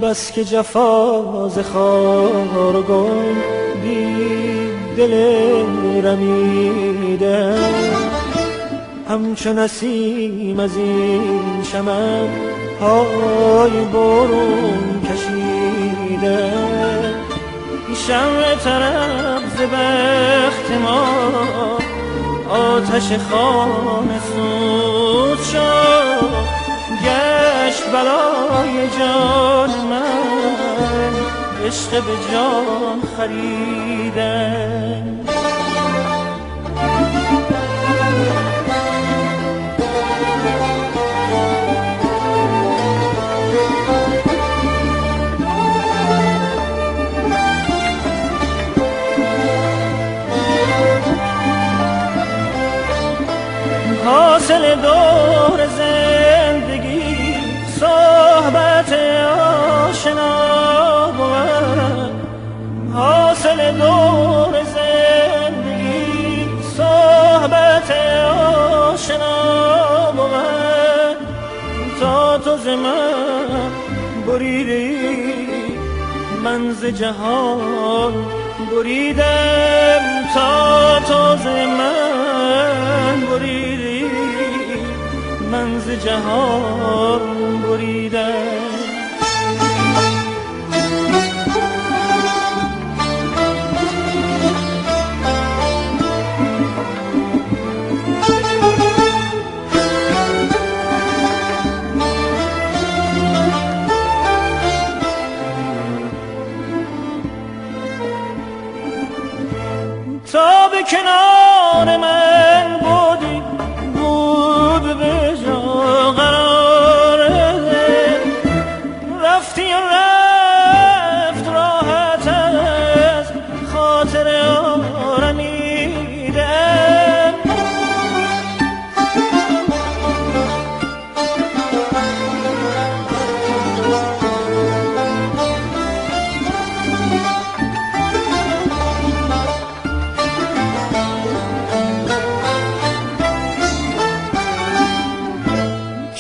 بس که جفا ز خار و گل بی دل رمیده، همچو نسیم از این چمن های برون کشیده. شمع طرب ز بخت ما آتش خانه سوز شد، گشت بلای جان من عشق به جان خریده. حاصل دور زندگی صحبت آشنا بود، حاصل دور زندگی صحبت آشنا بود. تا تو ز من بریدی من ز جهان بریدم، تا تو ز من بریدی من ز جهان بریدم. تا به کنار من بودی بود به جا قرار، رفتی و رفت راحت از خاطر آرمیدم.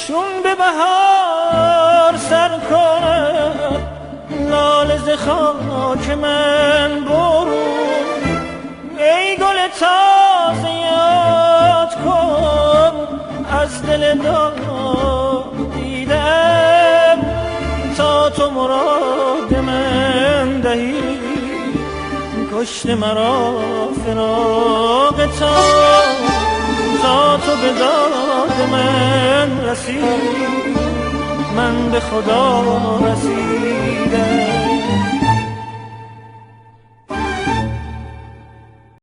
چون به بهار سر کند لاله ز خاک من برون، ای گل تازه یاد کن از دل داد دیدم. تا تو مراد من دهی کشت مرا فراق تا تو به داد من رسید من به خدا رسیدم.